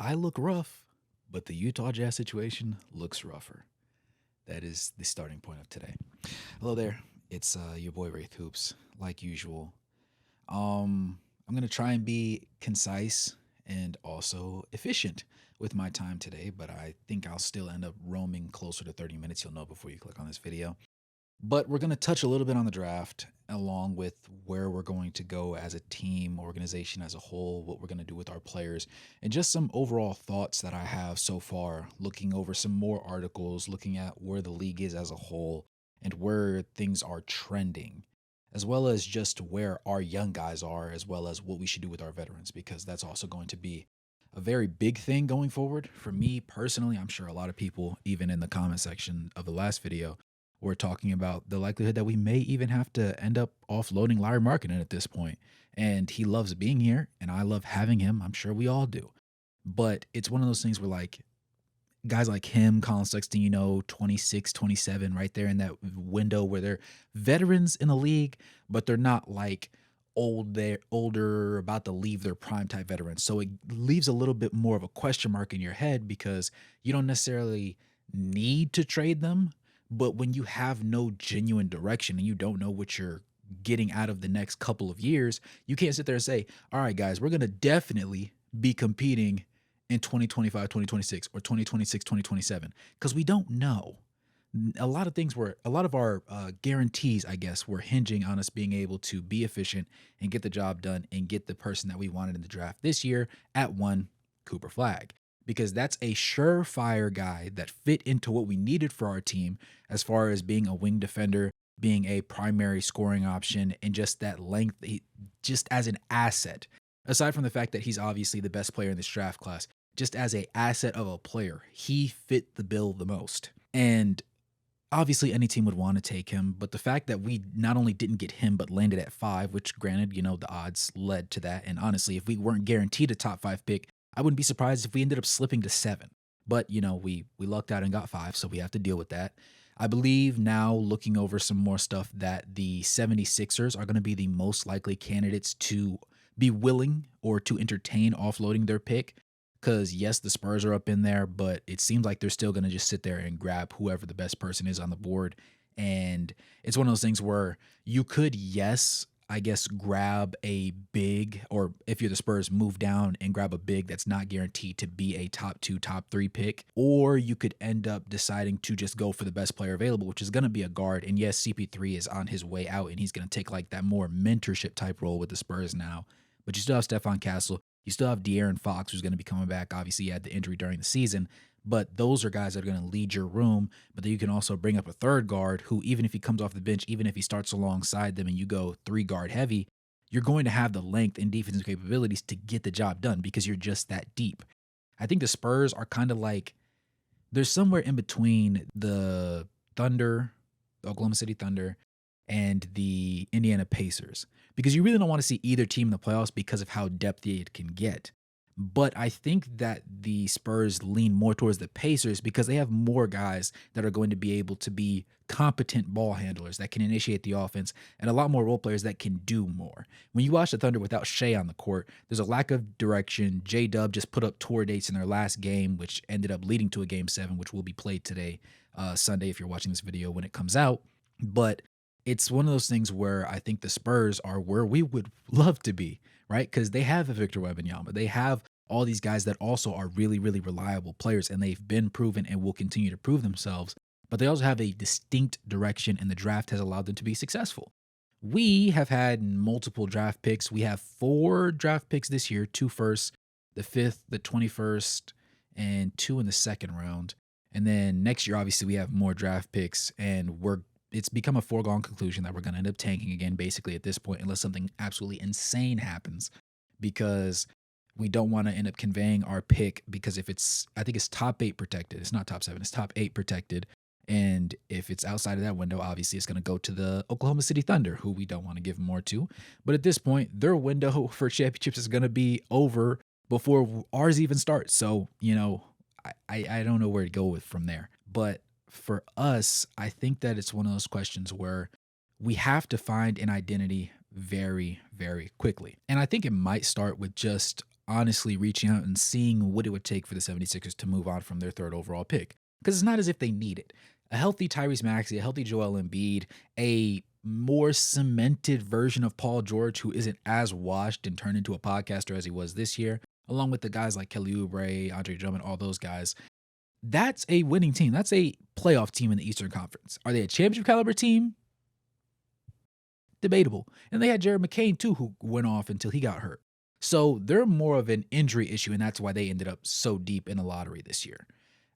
I look rough, but the Utah Jazz situation looks rougher. That is the starting point of today. Hello there. It's your boy Wraith Hoops, like usual. I'm gonna try and be concise and also efficient with my time today, but I think I'll still end up roaming closer to 30 minutes. You'll know before you click on this video. But we're going to touch a little bit on the draft, along with where we're going to go as a team, organization as a whole, what we're going to do with our players, and just some overall thoughts that I have so far, looking over some more articles, looking at where the league is as a whole, and where things are trending, as well as just where our young guys are, as well as what we should do with our veterans, because that's also going to be a very big thing going forward. For me personally, I'm sure a lot of people, even in the comment section of the last video, we're talking about the likelihood that we may even have to end up offloading Larry Markkinen at this point. And he loves being here, and I love having him. I'm sure we all do. But it's one of those things where, like, guys like him, Colin Sexton, 26, 27, right there in that window where they're veterans in the league, but they're not like older, about to leave their prime type veterans. So it leaves a little bit more of a question mark in your head because you don't necessarily need to trade them. But when you have no genuine direction and you don't know what you're getting out of the next couple of years, you can't sit there and say, all right, guys, we're going to definitely be competing in 2025, 2026, or 2026, 2027, because we don't know. A lot of things were, a lot of our guarantees, I guess, were hinging on us being able to be efficient and get the job done and get the person that we wanted in the draft this year at one, Cooper Flag, because that's a surefire guy that fit into what we needed for our team as far as being a wing defender, being a primary scoring option, and just that length, just as an asset. Aside from the fact that he's obviously the best player in this draft class, just as a asset of a player, he fit the bill the most. And obviously any team would want to take him, but the fact that we not only didn't get him but landed at 5, which granted, the odds led to that. And honestly, if we weren't guaranteed a top 5 pick, I wouldn't be surprised if we ended up slipping to 7. But, we lucked out and got 5, so we have to deal with that. I believe now, looking over some more stuff, that the 76ers are going to be the most likely candidates to be willing or to entertain offloading their pick. Because, yes, the Spurs are up in there, but it seems like they're still going to just sit there and grab whoever the best person is on the board. And it's one of those things where you could, yes, I guess, grab a big, or if you're the Spurs, move down and grab a big that's not guaranteed to be a top 2, top 3 pick. Or you could end up deciding to just go for the best player available, which is going to be a guard. And yes, CP3 is on his way out, and he's going to take like that more mentorship type role with the Spurs now. But you still have Stephon Castle. You still have De'Aaron Fox, who's going to be coming back. Obviously, he had the injury during the season. But those are guys that are going to lead your room. But then you can also bring up a third guard who, even if he comes off the bench, even if he starts alongside them and you go 3 guard heavy, you're going to have the length and defensive capabilities to get the job done because you're just that deep. I think the Spurs are kind of like, there's somewhere in between the Thunder, the Oklahoma City Thunder, and the Indiana Pacers, because you really don't want to see either team in the playoffs because of how depthy it can get. But I think that the Spurs lean more towards the Pacers because they have more guys that are going to be able to be competent ball handlers that can initiate the offense, and a lot more role players that can do more. When you watch the Thunder without Shea on the court, there's a lack of direction. J-Dub just put up tour dates in their last game, which ended up leading to a Game 7, which will be played today, Sunday, if you're watching this video when it comes out. But it's one of those things where I think the Spurs are where we would love to be, right? Because they have a Victor Wembanyama. They have all these guys that also are really, really reliable players, and they've been proven and will continue to prove themselves. But they also have a distinct direction, and the draft has allowed them to be successful. We have had multiple draft picks. We have 4 draft picks this year, 2 firsts, the 5th, the 21st, and 2 in the second round. And then next year, obviously, we have more draft picks, and it's become a foregone conclusion that we're going to end up tanking again, basically, at this point, unless something absolutely insane happens, because we don't want to end up conveying our pick, because if I think it's top 8 protected. It's not top 7, it's top 8 protected. And if it's outside of that window, obviously it's going to go to the Oklahoma City Thunder, who we don't want to give more to. But at this point, their window for championships is going to be over before ours even starts. So, I don't know where to go with from there. But for us, I think that it's one of those questions where we have to find an identity very, very quickly. And I think it might start with just honestly reaching out and seeing what it would take for the 76ers to move on from their third overall pick. Because it's not as if they need it. A healthy Tyrese Maxey, a healthy Joel Embiid, a more cemented version of Paul George who isn't as washed and turned into a podcaster as he was this year, along with the guys like Kelly Oubre, Andre Drummond, all those guys. That's a winning team. That's a playoff team in the Eastern Conference. Are they a championship caliber team? Debatable. And they had Jared McCain too, who went off until he got hurt. So they're more of an injury issue, and that's why they ended up so deep in the lottery this year.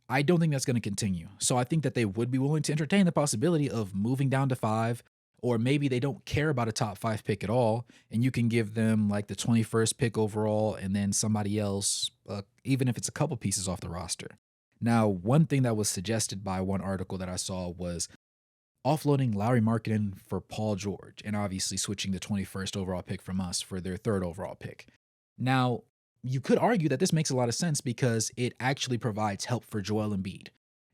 I don't think that's going to continue. So I think that they would be willing to entertain the possibility of moving down to 5, or maybe they don't care about a top 5 pick at all, and you can give them like the 21st pick overall and then somebody else, even if it's a couple pieces off the roster. Now, one thing that was suggested by one article that I saw was offloading Lauri Markkanen for Paul George, and obviously switching the 21st overall pick from us for their third overall pick. Now, you could argue that this makes a lot of sense because it actually provides help for Joel Embiid.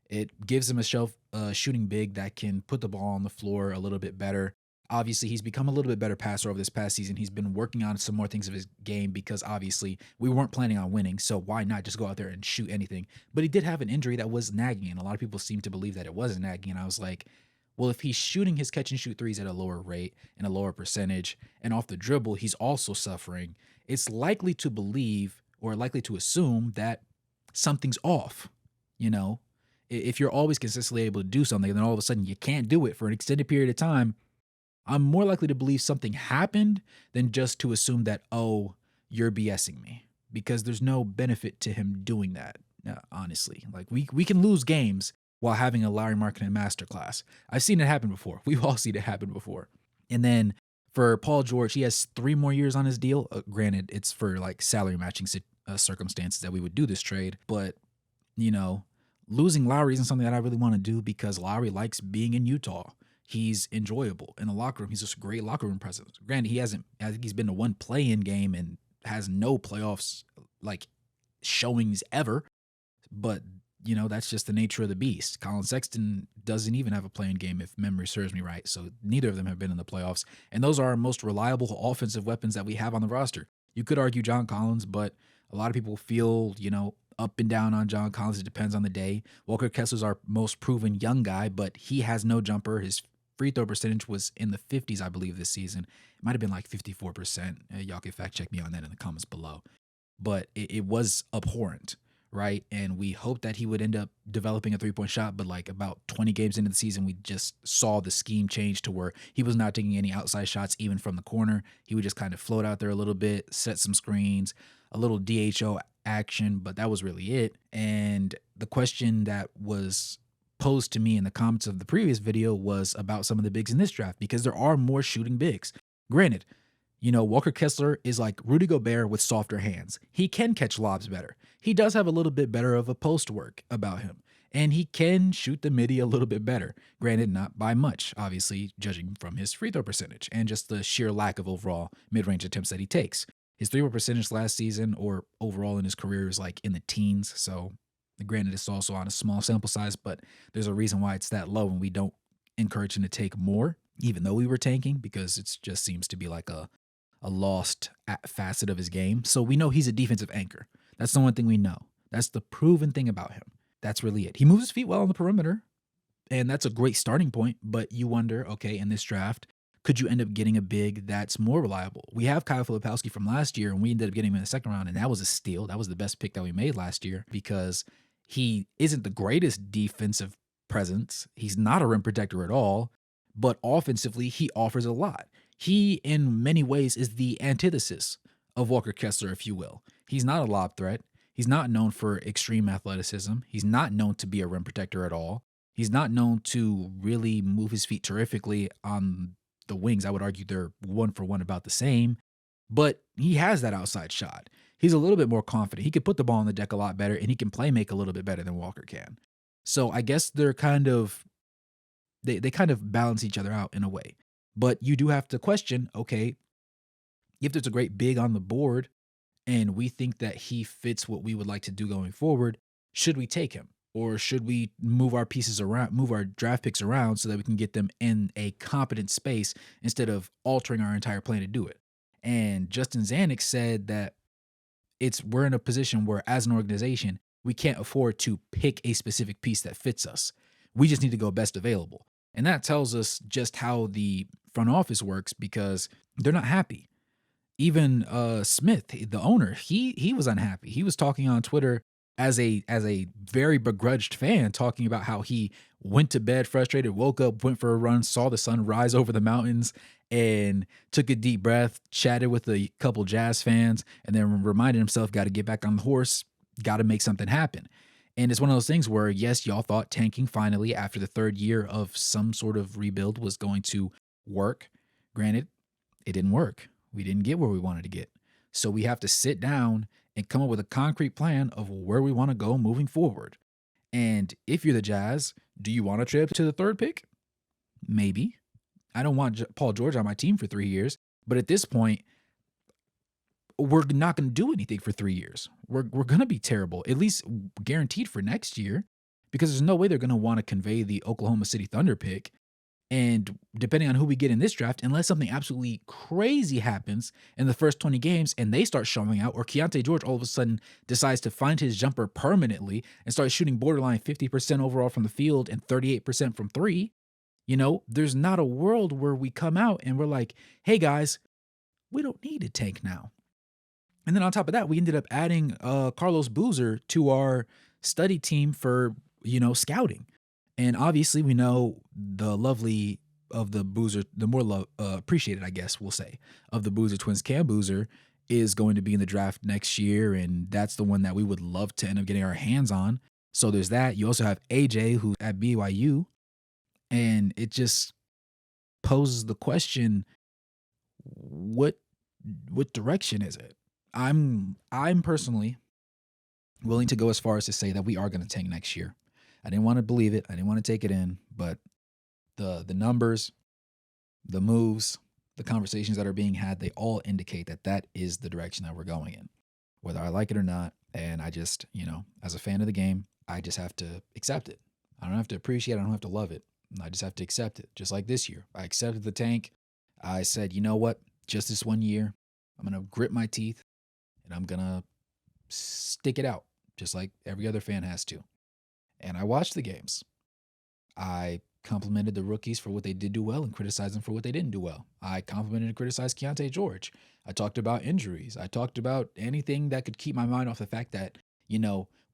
It gives him a shooting big that can put the ball on the floor a little bit better. Obviously, he's become a little bit better passer over this past season. He's been working on some more things of his game because obviously we weren't planning on winning, so why not just go out there and shoot anything? But he did have an injury that was nagging, and a lot of people seem to believe that it wasn't nagging, and I was like, well, if he's shooting his catch and shoot threes at a lower rate and a lower percentage, and off the dribble, he's also suffering, it's likely to believe or likely to assume that something's off. You know, if you're always consistently able to do something and then all of a sudden you can't do it for an extended period of time, I'm more likely to believe something happened than just to assume that, oh, you're BSing me, because there's no benefit to him doing that. Honestly, like we can lose games while having a Lauri Markkanen masterclass. I've seen it happen before. We've all seen it happen before. And then for Paul George, he has 3 more years on his deal. Granted, it's for like salary matching circumstances that we would do this trade. But, you know, losing Lowry isn't something that I really want to do because Lowry likes being in Utah. He's enjoyable in the locker room. He's just a great locker room presence. Granted, I think he's been to one play-in game and has no playoffs like showings ever. But, you know, that's just the nature of the beast. Colin Sexton doesn't even have a play-in game if memory serves me right. So neither of them have been in the playoffs. And those are our most reliable offensive weapons that we have on the roster. You could argue John Collins, but a lot of people feel, you know, up and down on John Collins. It depends on the day. Walker Kessler's our most proven young guy, but he has no jumper. His free throw percentage was in the 50s, I believe, this season. It might have been like 54%. Y'all can fact check me on that in the comments below. But it was abhorrent, right? And we hoped that he would end up developing a three-point shot, but like about 20 games into the season, we just saw the scheme change to where he was not taking any outside shots, even from the corner. He would just kind of float out there a little bit, set some screens, a little DHO action, but that was really it. And the question that was posed to me in the comments of the previous video was about some of the bigs in this draft, because there are more shooting bigs. Granted, you know, Walker Kessler is like Rudy Gobert with softer hands. He can catch lobs better. He does have a little bit better of a post work about him. And he can shoot the midi a little bit better. Granted, not by much, obviously, judging from his free throw percentage and just the sheer lack of overall mid-range attempts that he takes. His three-point percentage last season or overall in his career is like in the teens. So granted, it's also on a small sample size, but there's a reason why it's that low, and we don't encourage him to take more, even though we were tanking, because it just seems to be like a lost facet of his game. So we know he's a defensive anchor. That's the one thing we know. That's the proven thing about him. That's really it. He moves his feet well on the perimeter, and that's a great starting point. But you wonder, okay, in this draft, could you end up getting a big that's more reliable? We have Kyle Filipowski from last year, and we ended up getting him in the second round, and that was a steal. That was the best pick that we made last year because he isn't the greatest defensive presence. He's not a rim protector at all, but offensively, he offers a lot. He, in many ways, is the antithesis of Walker Kessler, if you will. He's not a lob threat. He's not known for extreme athleticism. He's not known to be a rim protector at all. He's not known to really move his feet terrifically on the wings. I would argue they're one for one about the same, but he has that outside shot. He's a little bit more confident. He could put the ball on the deck a lot better, and he can play make a little bit better than Walker can. So I guess they're kind of, they kind of balance each other out in a way. But you do have to question, okay, if there's a great big on the board and we think that he fits what we would like to do going forward, should we take him? Or should we move our pieces around, move our draft picks around so that we can get them in a competent space instead of altering our entire plan to do it? And Justin Zanuck said that We're in a position where, as an organization, we can't afford to pick a specific piece that fits us. We just need to go best available. And that tells us just how the front office works, because they're not happy. Even Smith, the owner, he was unhappy. He was talking on Twitter as a very begrudged fan, talking about how he went to bed frustrated, woke up, went for a run, saw the sun rise over the mountains, and took a deep breath, chatted with a couple Jazz fans, and then reminded himself, got to get back on the horse, got to make something happen. And it's one of those things where, yes, y'all thought tanking finally after the third year of some sort of rebuild was going to work. Granted, it didn't work. We didn't get where we wanted to get. So we have to sit down and come up with a concrete plan of where we want to go moving forward. And if you're the Jazz, do you want to trade up to the third pick? Maybe. I don't want Paul George on my team for 3 years. But at this point, we're not going to do anything for 3 years. We're going to be terrible, at least guaranteed for next year, because there's no way they're going to want to convey the Oklahoma City Thunder pick. And depending on who we get in this draft, unless something absolutely crazy happens in the first 20 games and they start showing out, or Keontae George all of a sudden decides to find his jumper permanently and start shooting borderline 50% overall from the field and 38% from three, there's not a world where we come out and we're like, hey guys, we don't need a tank now. And then on top of that, we ended up adding Carlos Boozer to our study team for, scouting. And obviously we know the lovely of the Boozer, the more appreciated, I guess we'll say, of the Boozer twins, Cam Boozer, is going to be in the draft next year. And that's the one that we would love to end up getting our hands on. So there's that. You also have AJ, who's at BYU. And it just poses the question, what direction is it? I'm personally willing to go as far as to say that we are going to tank next year. I didn't want to believe it. I didn't want to take it in, but the numbers, the moves, the conversations that are being had, they all indicate that that is the direction that we're going in, whether I like it or not. And I just, as a fan of the game, I just have to accept it. I don't have to appreciate it. I don't have to love it. I just have to accept it. Just like this year, I accepted the tank. I said, you know what? Just this 1 year, I'm going to grit my teeth and I'm going to stick it out, just like every other fan has to. And I watched the games. I complimented the rookies for what they did do well and criticized them for what they didn't do well. I complimented and criticized Keontae George. I talked about injuries. I talked about anything that could keep my mind off the fact that,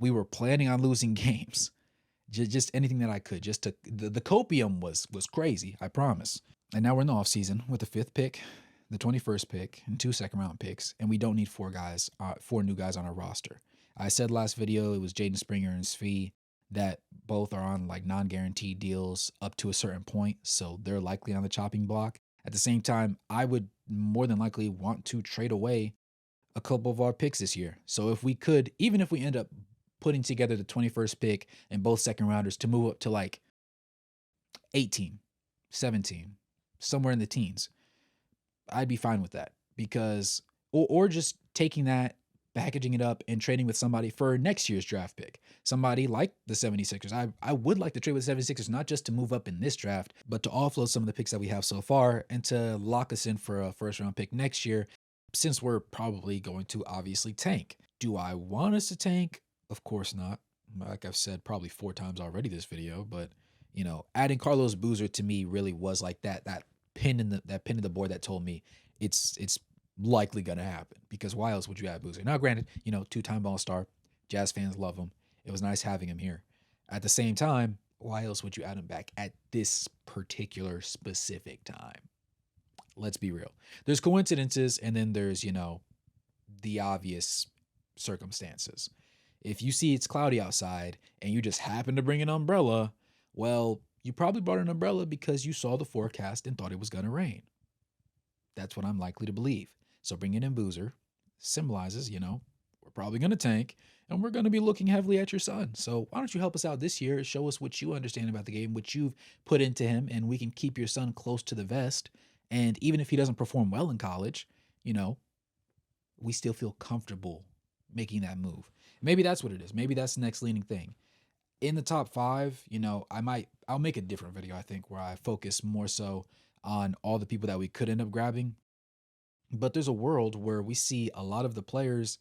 we were planning on losing games. Just anything that I could. Just to the copium was crazy, I promise. And now we're in the offseason with the 5th pick, the 21st pick, and 2 second-round picks, and we don't need 4 new guys on our roster. I said last video it was Jaden Springer and Svi that both are on like non-guaranteed deals up to a certain point, so they're likely on the chopping block. At the same time, I would more than likely want to trade away a couple of our picks this year. So if we could, even if we end up putting together the 21st pick and both second rounders to move up to like 18, 17, somewhere in the teens, I'd be fine with that, because or just taking that, packaging it up, and trading with somebody for next year's draft pick. Somebody like the 76ers. I would like to trade with the 76ers, not just to move up in this draft, but to offload some of the picks that we have so far and to lock us in for a first round pick next year, since we're probably going to obviously tank. Do I want us to tank? Of course not. Like I've said probably 4 times already this video, but adding Carlos Boozer to me really was like that pin in the board that told me it's likely gonna happen, because why else would you add Boozer? Now, granted, 2-time All-Star, Jazz fans love him. It was nice having him here. At the same time, why else would you add him back at this particular specific time? Let's be real. There's coincidences, and then there's the obvious circumstances. If you see it's cloudy outside and you just happen to bring an umbrella, well, you probably brought an umbrella because you saw the forecast and thought it was going to rain. That's what I'm likely to believe. So bringing in Boozer symbolizes, we're probably going to tank and we're going to be looking heavily at your son. So why don't you help us out this year? Show us what you understand about the game, what you've put into him, and we can keep your son close to the vest. And even if he doesn't perform well in college, we still feel comfortable making that move. Maybe that's what it is. Maybe that's the next leaning thing. In the top 5, I'll make a different video, I think, where I focus more so on all the people that we could end up grabbing. But there's a world where we see a lot of the players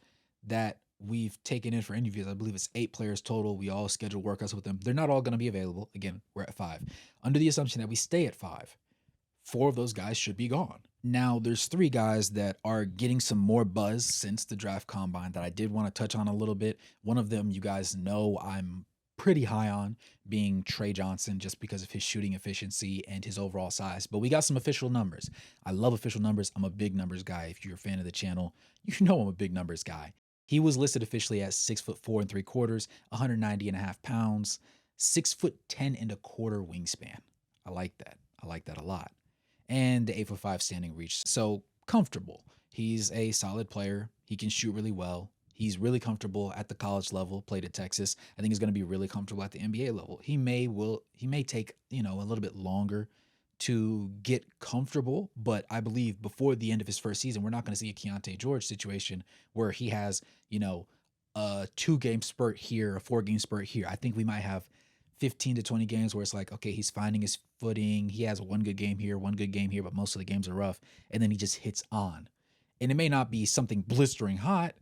that we've taken in for interviews. I believe it's 8 players total. We all schedule workouts with them. They're not all going to be available. Again, we're at 5. Under the assumption that we stay at 5, 4 of those guys should be gone. Now, there's 3 guys that are getting some more buzz since the draft combine that I did want to touch on a little bit. One of them, you guys know I'm pretty high on, being Trey Johnson, just because of his shooting efficiency and his overall size. But we got some official numbers. I love official numbers. I'm a big numbers guy. If you're a fan of the channel, you know I'm a big numbers guy. He was listed officially at 6'4" 3/4", 190.5 pounds, 6'10" and a quarter wingspan. I like that. I like that a lot. And the 8'5" standing reach. So comfortable. He's a solid player. He can shoot really well. He's really comfortable at the college level, played at Texas. I think he's going to be really comfortable at the NBA level. He may take, a little bit longer to get comfortable, but I believe before the end of his first season, we're not going to see a Keontae George situation where he has, a 2-game spurt here, a 4-game spurt here. I think we might have 15 to 20 games where it's like, okay, he's finding his footing. He has one good game here, one good game here, but most of the games are rough. And then he just hits on. And it may not be something blistering hot.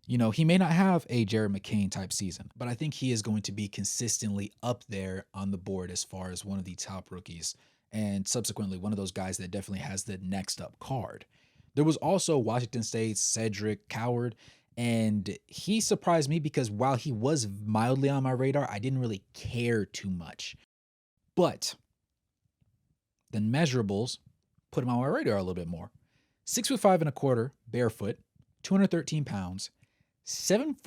He may not have a Jared McCain type season, but I think he is going to be consistently up there on the board as far as one of the top rookies, and subsequently one of those guys that definitely has the next up card. There was also Washington State's Cedric Coward, and he surprised me because while he was mildly on my radar, I didn't really care too much. But the measurables put him on my radar a little bit more. 6'5" barefoot, 213 pounds, 7'2"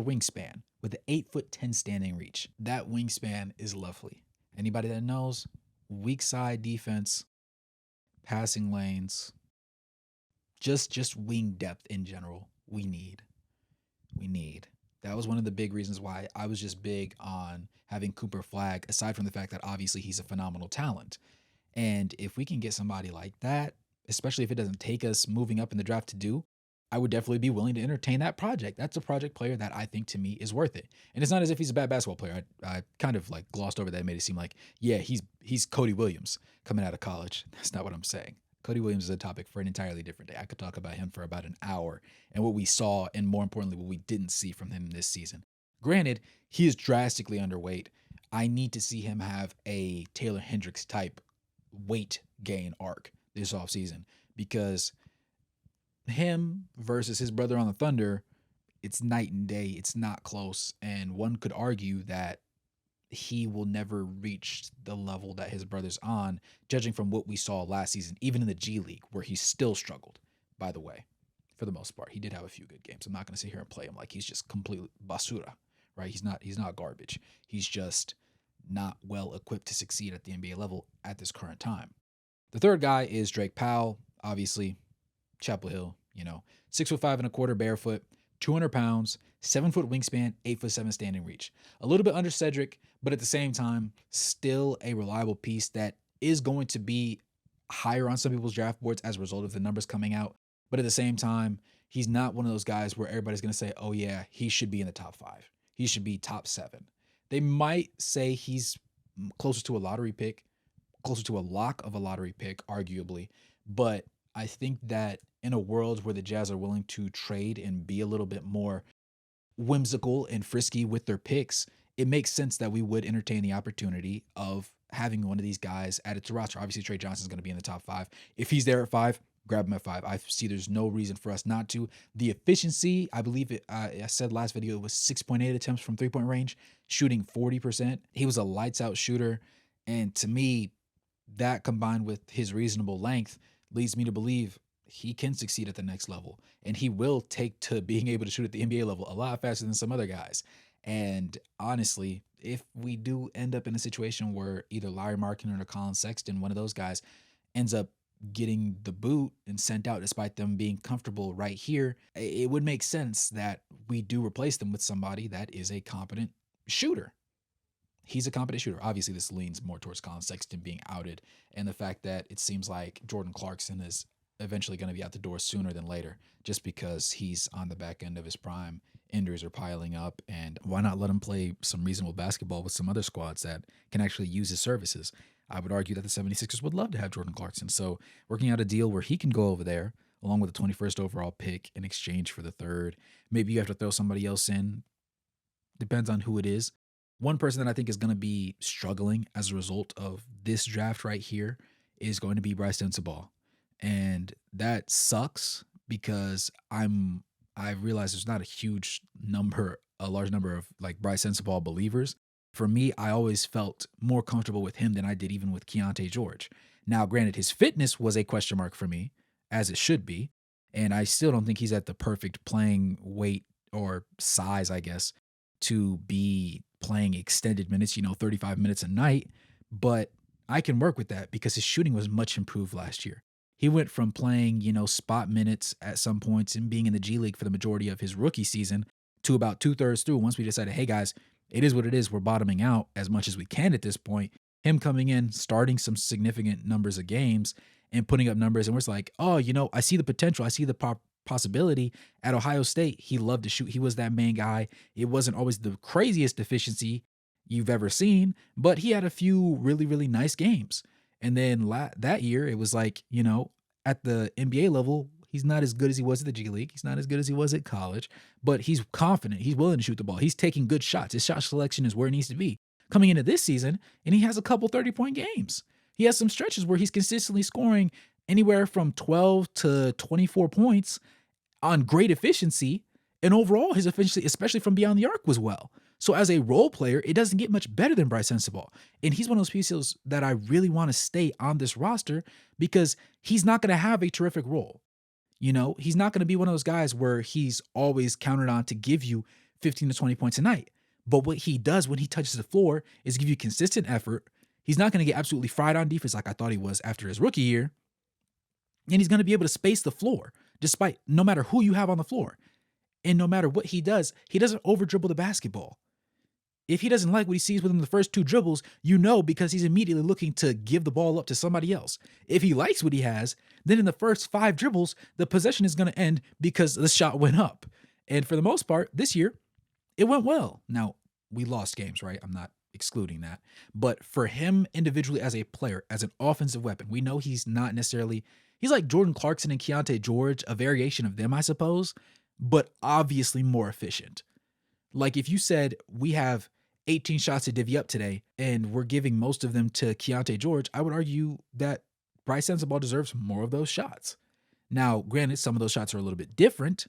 wingspan with an 8'10" standing reach. That wingspan is lovely. Anybody that knows, weak side defense, passing lanes, just wing depth in general, we need. That was one of the big reasons why I was just big on having Cooper Flagg, aside from the fact that obviously he's a phenomenal talent. And if we can get somebody like that, especially if it doesn't take us moving up in the draft to do, I would definitely be willing to entertain that project. That's a project player that I think to me is worth it. And it's not as if he's a bad basketball player. I kind of like glossed over that, made it seem like, yeah, he's Cody Williams coming out of college. That's not what I'm saying. Cody Williams is a topic for an entirely different day. I could talk about him for about an hour and what we saw, and more importantly, what we didn't see from him this season. Granted, he is drastically underweight. I need to see him have a Taylor Hendricks type weight gain arc this offseason, because him versus his brother on the Thunder, it's night and day. It's not close. And one could argue that he will never reach the level that his brother's on, judging from what we saw last season, even in the G League, where he still struggled, by the way. For the most part, he did have a few good games. I'm not going to sit here and play him like he's just completely basura, right? He's not garbage. He's just not well equipped to succeed at the NBA level at this current time. The third guy is Drake Powell, obviously, Chapel Hill, 6'5" barefoot, 200 pounds, 7-foot wingspan, 8'7" standing reach. A little bit under Cedric, but at the same time, still a reliable piece that is going to be higher on some people's draft boards as a result of the numbers coming out. But at the same time, he's not one of those guys where everybody's going to say, oh yeah, he should be in the top 5. He should be top 7. They might say he's closer to a lottery pick, closer to a lock of a lottery pick, arguably. But I think that in a world where the Jazz are willing to trade and be a little bit more whimsical and frisky with their picks, it makes sense that we would entertain the opportunity of having one of these guys added to roster. Obviously, Trey Johnson's going to be in the top 5. If he's there at 5, grab him at 5. I see there's no reason for us not to. The efficiency, I believe I said last video, it was 6.8 attempts from 3-point range, shooting 40%. He was a lights out shooter. And to me, that combined with his reasonable length leads me to believe he can succeed at the next level. And he will take to being able to shoot at the NBA level a lot faster than some other guys. And honestly, if we do end up in a situation where either Larry Markkinen or Colin Sexton, one of those guys, ends up getting the boot and sent out despite them being comfortable right here, it would make sense that we do replace them with somebody that is a competent shooter. He's a competent shooter. Obviously, this leans more towards Colin Sexton being outed, and the fact that it seems like Jordan Clarkson is eventually going to be out the door sooner than later, just because he's on the back end of his prime. Injuries are piling up, and why not let him play some reasonable basketball with some other squads that can actually use his services? I would argue that the 76ers would love to have Jordan Clarkson. So working out a deal where he can go over there along with the 21st overall pick in exchange for the third. Maybe you have to throw somebody else in. Depends on who it is. One person that I think is going to be struggling as a result of this draft right here is going to be Bryce Sensabaugh. And that sucks because I realize there's not a large number of like Bryce Sensabaugh believers. For me, I always felt more comfortable with him than I did even with Keontae George. Now, granted, his fitness was a question mark for me, as it should be. And I still don't think he's at the perfect playing weight or size, I guess, to be playing extended minutes, 35 minutes a night. But I can work with that because his shooting was much improved last year. He went from playing, spot minutes at some points and being in the G League for the majority of his rookie season to about 2/3 through. Once we decided, hey guys, it is what it is. We're bottoming out as much as we can at this point. Him coming in, starting some significant numbers of games and putting up numbers. And we're just like, oh, I see the potential. I see the possibility at Ohio State. He loved to shoot. He was that main guy. It wasn't always the craziest efficiency you've ever seen, but he had a few really, really nice games. And then that year, it was like, at the NBA level, he's not as good as he was at the G League. He's not as good as he was at college, but he's confident. He's willing to shoot the ball. He's taking good shots. His shot selection is where it needs to be. Coming into this season, and he has a couple 30-point games. He has some stretches where he's consistently scoring anywhere from 12 to 24 points on great efficiency. And overall, his efficiency, especially from beyond the arc, was well. So as a role player, it doesn't get much better than Bryce Sensabaugh. And he's one of those pieces that I really want to stay on this roster because he's not going to have a terrific role. He's not going to be one of those guys where he's always counted on to give you 15 to 20 points a night. But what he does when he touches the floor is give you consistent effort. He's not going to get absolutely fried on defense like I thought he was after his rookie year. And he's going to be able to space the floor despite no matter who you have on the floor. And no matter what he doesn't over dribble the basketball. If he doesn't like what he sees within the first two dribbles, because he's immediately looking to give the ball up to somebody else. If he likes what he has, then in the first 5 dribbles, the possession is going to end because the shot went up. And for the most part, this year, it went well. Now, we lost games, right? I'm not excluding that. But for him individually as a player, as an offensive weapon, we know he's not necessarily, he's like Jordan Clarkson and Keontae George, a variation of them, I suppose, but obviously more efficient. Like if you said we have 18 shots to divvy up today, and we're giving most of them to Keontae George, I would argue that Bryce Sensabaugh deserves more of those shots. Now, granted, some of those shots are a little bit different,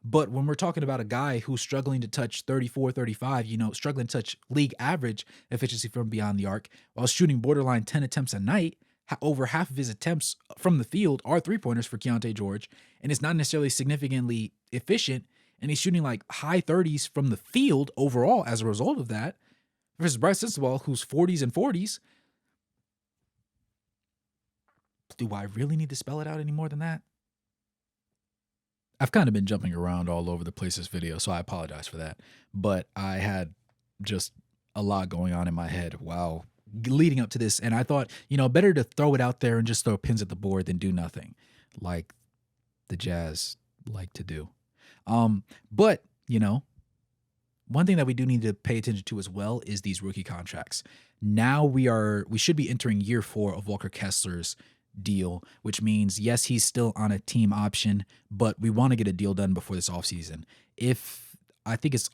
but when we're talking about a guy who's struggling to touch 34, 35, struggling to touch league average efficiency from beyond the arc, while shooting borderline 10 attempts a night, over half of his attempts from the field are three-pointers for Keontae George, and it's not necessarily significantly efficient, and he's shooting like high 30s from the field overall as a result of that, versus Bryce Sensabaugh, who's 40s and 40s. Do I really need to spell it out any more than that? I've kind of been jumping around all over the place this video, so I apologize for that. But I had just a lot going on in my head while leading up to this, and I thought, better to throw it out there and just throw pins at the board than do nothing, like the Jazz like to do. But one thing that we do need to pay attention to as well is these rookie contracts. Now we should be entering year 4 of Walker Kessler's deal, which means, yes, he's still on a team option, but we want to get a deal done before this offseason. If I think it's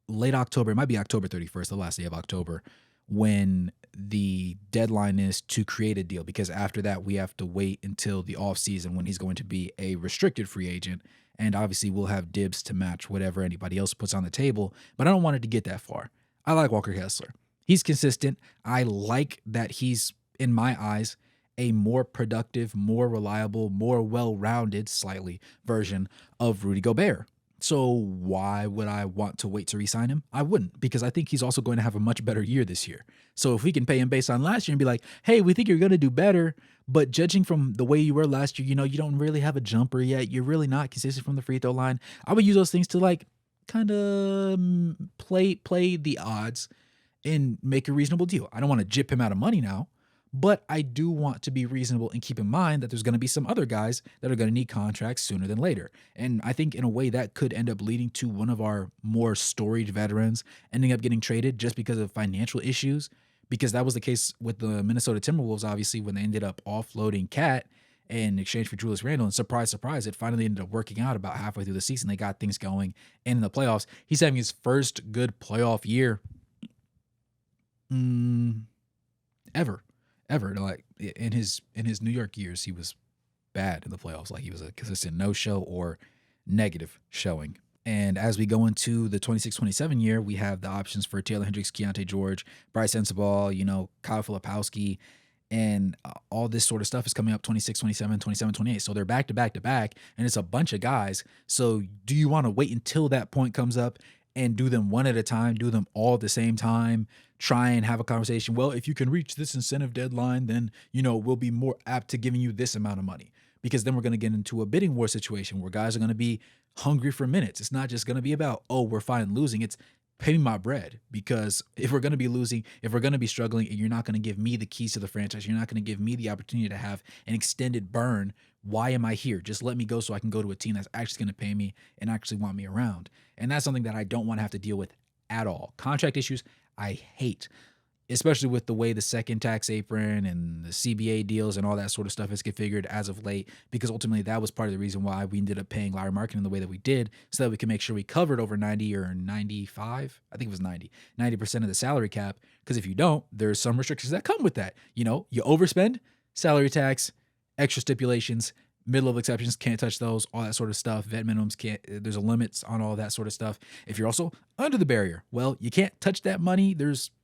late October, it might be October 31st, the last day of October, when the deadline is to create a deal, because after that we have to wait until the offseason when he's going to be a restricted free agent. And obviously we'll have dibs to match whatever anybody else puts on the table, but I don't want it to get that far. I like Walker Kessler. He's consistent. I like that he's, in my eyes, a more productive, more reliable, more well-rounded, slightly, version of Rudy Gobert. So why would I want to wait to re-sign him? I wouldn't, because I think he's also going to have a much better year this year. So if we can pay him based on last year and be like, hey, we think you're going to do better, but judging from the way you were last year, you don't really have a jumper yet. You're really not consistent from the free throw line. I would use those things to like kind of play the odds and make a reasonable deal. I don't want to jip him out of money now, but I do want to be reasonable and keep in mind that there's going to be some other guys that are going to need contracts sooner than later. And I think in a way that could end up leading to one of our more storied veterans ending up getting traded just because of financial issues, because that was the case with the Minnesota Timberwolves, obviously, when they ended up offloading Cat in exchange for Julius Randle. And surprise, surprise, it finally ended up working out about halfway through the season. They got things going. And in the playoffs, he's having his first good playoff year ever. Like in his New York years, he was bad in the playoffs. Like he was a consistent no-show or negative showing. And as we go into the 26-27 year, we have the options for Taylor Hendricks, Keontae George, Bryce Sensabaugh, Kyle Filipowski, and all this sort of stuff is coming up 26, 27, 27, 28. So they're back to back to back, and it's a bunch of guys. So do you want to wait until that point comes up and do them one at a time, do them all at the same time, try and have a conversation? Well, if you can reach this incentive deadline, then, we'll be more apt to giving you this amount of money. Because then we're going to get into a bidding war situation where guys are going to be hungry for minutes. It's not just going to be about, oh, we're fine losing. It's pay me my bread. Because if we're going to be losing, if we're going to be struggling, and you're not going to give me the keys to the franchise, you're not going to give me the opportunity to have an extended burn, why am I here? Just let me go so I can go to a team that's actually going to pay me and actually want me around. And that's something that I don't want to have to deal with at all. Contract issues, I hate, especially with the way the second tax apron and the CBA deals and all that sort of stuff is configured as of late, because ultimately that was part of the reason why we ended up paying Larry Markkinen the way that we did, so that we could make sure we covered over 90 or 95, I think it was 90% of the salary cap. Because if you don't, there's some restrictions that come with that. You overspend, salary tax, extra stipulations, mid-level exceptions, can't touch those, all that sort of stuff. Vet minimums, there's a limits on all that sort of stuff. If you're also under the barrier, well, you can't touch that money.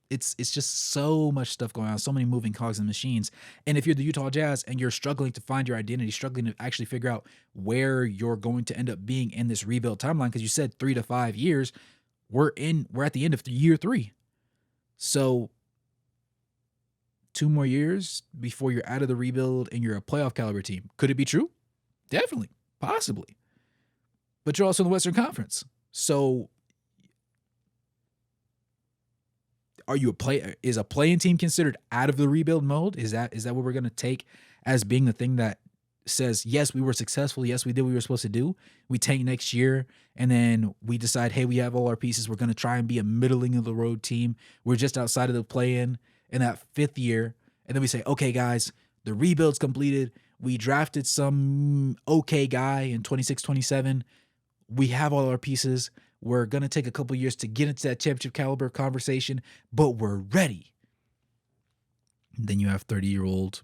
It's just so much stuff going on, so many moving cogs and machines. And if you're the Utah Jazz and you're struggling to find your identity, struggling to actually figure out where you're going to end up being in this rebuild timeline, because you said 3 to 5 years, we're at the end of year 3. So 2 more years before you're out of the rebuild and you're a playoff caliber team. Could it be true? Definitely, possibly. But you're also in the Western Conference. So is a play-in team considered out of the rebuild mode? Is that what we're going to take as being the thing that says, yes, we were successful, yes, we did what we were supposed to do, we tank next year, and then we decide, hey, we have all our pieces, we're going to try and be a middling of the road team, we're just outside of the play-in in that 5th year, and then we say, okay, guys, the rebuild's completed, we drafted some okay guy in 26-27, we have all our pieces, we're going to take a couple years to get into that championship caliber conversation, but we're ready. And then you have 30-year-old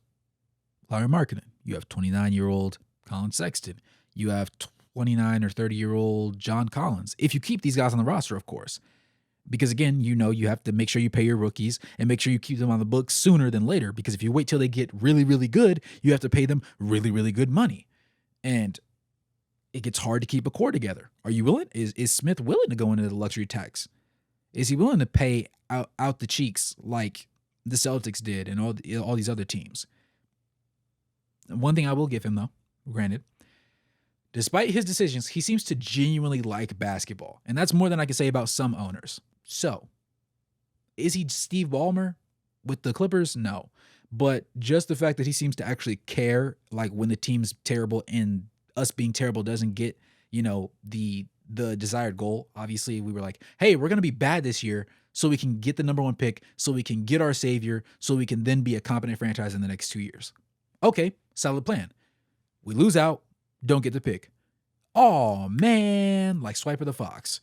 Larry Markkinen. You have 29-year-old Colin Sexton. You have 29 or 30-year-old John Collins. If you keep these guys on the roster, of course. Because, again, you have to make sure you pay your rookies and make sure you keep them on the books sooner than later. Because if you wait till they get really, really good, you have to pay them really, really good money. And it gets hard to keep a core together. Are you willing? Is Smith willing to go into the luxury tax? Is he willing to pay out the cheeks like the Celtics did and all these other teams? One thing I will give him, though, granted, despite his decisions, he seems to genuinely like basketball. And that's more than I can say about some owners. So, is he Steve Ballmer with the Clippers? No. But just the fact that he seems to actually care, like when the team's terrible and us being terrible doesn't get, the desired goal. Obviously, we were like, hey, we're going to be bad this year so we can get the number 1 pick, so we can get our savior, so we can then be a competent franchise in the next 2 years. Okay, solid plan. We lose out, don't get the pick. Oh, man, like Swiper the Fox,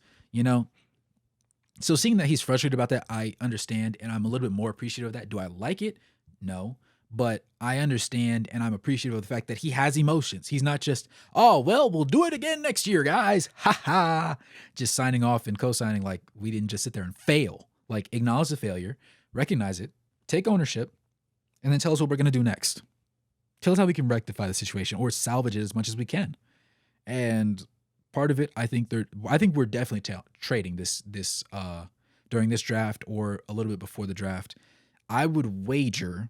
So seeing that he's frustrated about that, I understand, and I'm a little bit more appreciative of that. Do I like it? No. But I understand and I'm appreciative of the fact that he has emotions. He's not just, oh, well, we'll do it again next year, guys. Ha ha. Just signing off and co-signing like we didn't just sit there and fail. Like acknowledge the failure, recognize it, take ownership, and then tell us what we're going to do next. Tell us how we can rectify the situation or salvage it as much as we can. And part of it, I think we're definitely trading this during this draft or a little bit before the draft. I would wager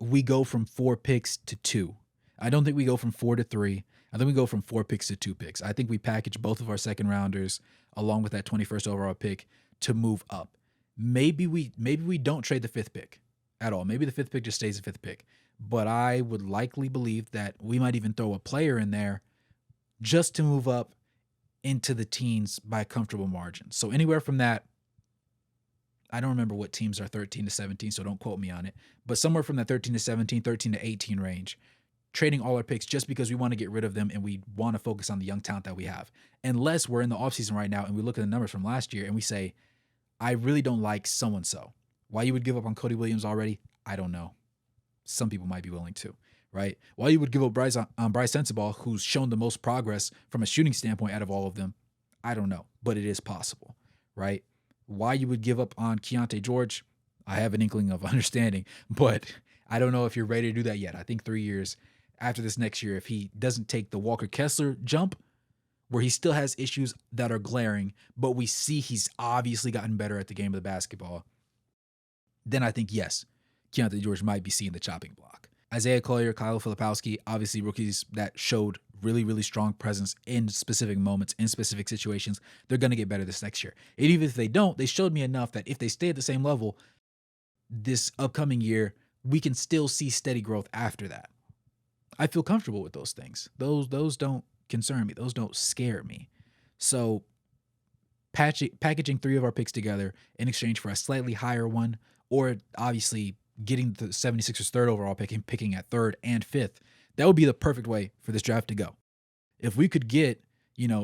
we go from 4 picks to 2. I don't think we go from 4 to 3. I think we go from 4 picks to 2 picks. I think we package both of our second rounders along with that 21st overall pick to move up. Maybe we don't trade the 5th pick at all. Maybe the 5th pick just stays the 5th pick. But I would likely believe that we might even throw a player in there just to move up into the teens by a comfortable margin. So anywhere from that, I don't remember what teams are 13 to 17, so don't quote me on it. But somewhere from that 13 to 17, 13 to 18 range, trading all our picks just because we want to get rid of them and we want to focus on the young talent that we have. Unless we're in the offseason right now and we look at the numbers from last year and we say, I really don't like so-and-so. Why you would give up on Cody Williams already? I don't know. Some people might be willing to, right? Why you would give up Bryce Sensabaugh, who's shown the most progress from a shooting standpoint out of all of them? I don't know, but it is possible, right? Why you would give up on Keontae George? I have an inkling of understanding, but I don't know if you're ready to do that yet. I think 3 years after this next year, if he doesn't take the Walker Kessler jump, where he still has issues that are glaring, but we see he's obviously gotten better at the game of the basketball, then I think, yes, Keontae George might be seeing the chopping block. Isaiah Collier, Kyle Filipowski, obviously rookies that showed really, really strong presence in specific moments, in specific situations. They're going to get better this next year. And even if they don't, they showed me enough that if they stay at the same level this upcoming year, we can still see steady growth after that. I feel comfortable with those things. Those don't concern me. Those don't scare me. So packaging 3 of our picks together in exchange for a slightly higher one, or obviously getting the 76ers third overall pick and picking at 3rd and 5th, that would be the perfect way for this draft to go. If we could get,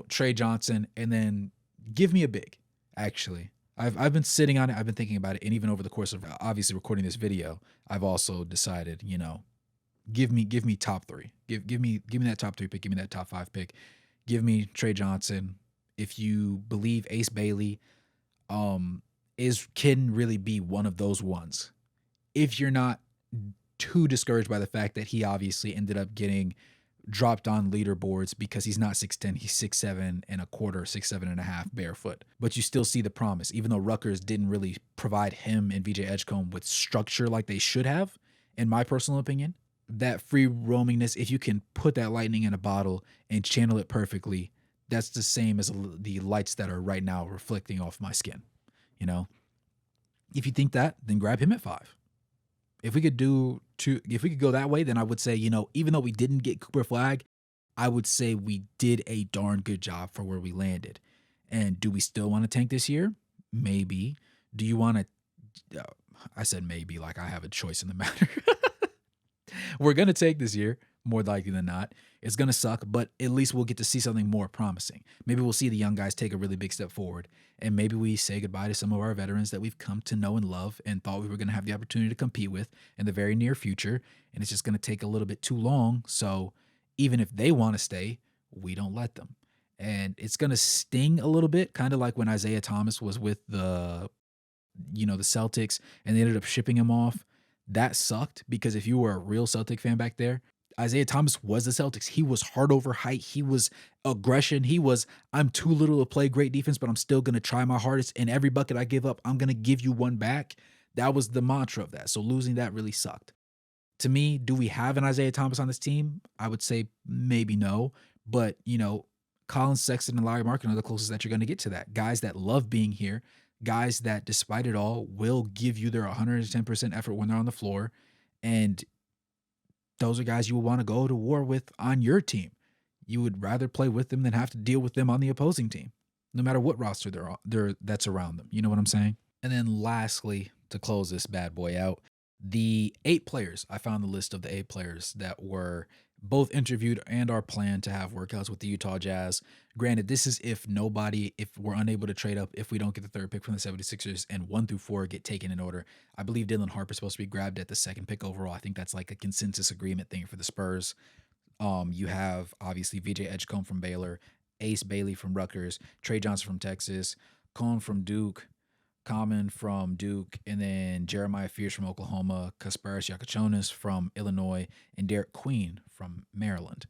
Trey Johnson and then give me a big, actually. I've been sitting on it. I've been thinking about it. And even over the course of obviously recording this video, I've also decided, give me top 3. Give me that top 3 pick. Give me that top 5 pick. Give me Trey Johnson. If you believe Ace Bailey can really be one of those ones. If you're not too discouraged by the fact that he obviously ended up getting dropped on leaderboards because he's not 6'10", he's 6'7" and a quarter, 6'7" and a half barefoot. But you still see the promise, even though Rutgers didn't really provide him and VJ Edgecombe with structure like they should have, in my personal opinion. That free roamingness, if you can put that lightning in a bottle and channel it perfectly, that's the same as the lights that are right now reflecting off my skin. If you think that, then grab him at 5. If we could go that way, then I would say, even though we didn't get Cooper Flagg, I would say we did a darn good job for where we landed. And do we still want to tank this year? Maybe. Do you want to? I said maybe like I have a choice in the matter. We're going to take this year, more likely than not. It's going to suck, but at least we'll get to see something more promising. Maybe we'll see the young guys take a really big step forward, and maybe we say goodbye to some of our veterans that we've come to know and love and thought we were going to have the opportunity to compete with in the very near future, and it's just going to take a little bit too long, so even if they want to stay, we don't let them. And it's going to sting a little bit, kind of like when Isaiah Thomas was with the Celtics, and they ended up shipping him off. That sucked because if you were a real Celtic fan back there, Isaiah Thomas was the Celtics. He was hard over height. He was aggression. He was, I'm too little to play great defense, but I'm still going to try my hardest. And every bucket I give up, I'm going to give you one back. That was the mantra of that. So losing that really sucked. To me, do we have an Isaiah Thomas on this team? I would say maybe no. But, Colin Sexton and Larry Markin are the closest that you're going to get to that. Guys that love being here. Guys that, despite it all, will give you their 110% effort when they're on the floor. And those are guys you will want to go to war with on your team. You would rather play with them than have to deal with them on the opposing team, no matter what roster that's around them. You know what I'm saying? And then lastly, to close this bad boy out, the 8 players. I found the list of the 8 players that were both interviewed and are planned to have workouts with the Utah Jazz. Granted, this is if we're unable to trade up, if we don't get the 3rd pick from the 76ers and 1 through 4 get taken in order. I believe Dylan Harper's supposed to be grabbed at the 2nd pick overall. I think that's like a consensus agreement thing for the Spurs. You have obviously VJ Edgecombe from Baylor, Ace Bailey from Rutgers, Trey Johnson from Texas, Cone from Duke, Common from Duke, and then Jeremiah Fierce from Oklahoma, Kasparis Yakachonis from Illinois, and Derek Queen from Maryland.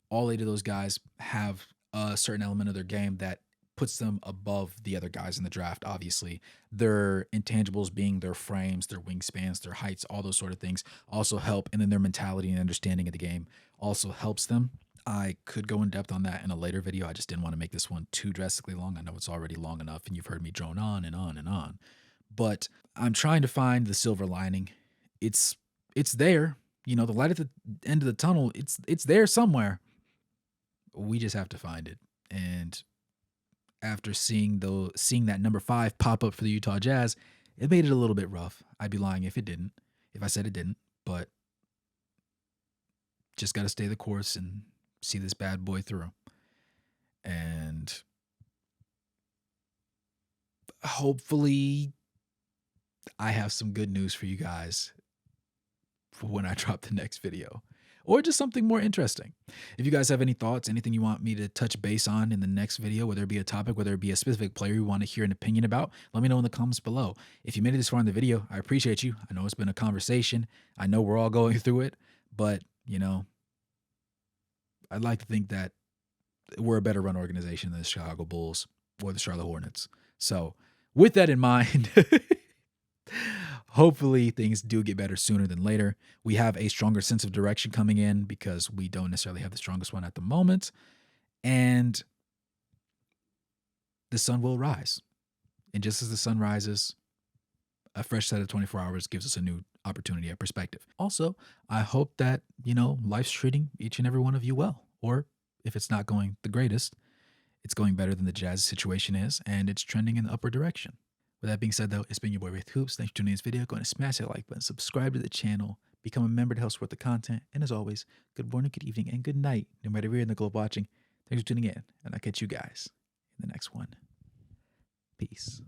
All 8 of those guys have a certain element of their game that puts them above the other guys in the draft, obviously. Their intangibles being their frames, their wingspans, their heights, all those sort of things also help, and then their mentality and understanding of the game also helps them. I could go in depth on that in a later video. I just didn't want to make this one too drastically long. I know it's already long enough and you've heard me drone on and on and on. But I'm trying to find the silver lining. It's there. The light at the end of the tunnel, it's there somewhere. We just have to find it. And after seeing that number 5 pop up for the Utah Jazz, it made it a little bit rough. I'd be lying if I said it didn't. But just got to stay the course and see this bad boy through. And hopefully, I have some good news for you guys for when I drop the next video, or just something more interesting. If you guys have any thoughts, anything you want me to touch base on in the next video, whether it be a topic, whether it be a specific player you want to hear an opinion about, let me know in the comments below. If you made it this far in the video, I appreciate you. I know it's been a conversation. I know we're all going through it, but you know, I'd like to think that we're a better run organization than the Chicago Bulls or the Charlotte Hornets. So with that in mind, hopefully things do get better sooner than later. We have a stronger sense of direction coming in because we don't necessarily have the strongest one at the moment. And the sun will rise. And just as the sun rises, a fresh set of 24 hours gives us a new opportunity, a perspective. Also, I hope that, life's treating each and every one of you well. Or if it's not going the greatest, it's going better than the Jazz situation is, and it's trending in the upward direction. With that being said, though, it's been your boy Wraith Hoops. Thanks for tuning in this video. Go ahead and smash that like button, subscribe to the channel, become a member to help support the content. And as always, good morning, good evening, and good night, no matter where you're in the globe watching. Thanks for tuning in, and I'll catch you guys in the next one. Peace.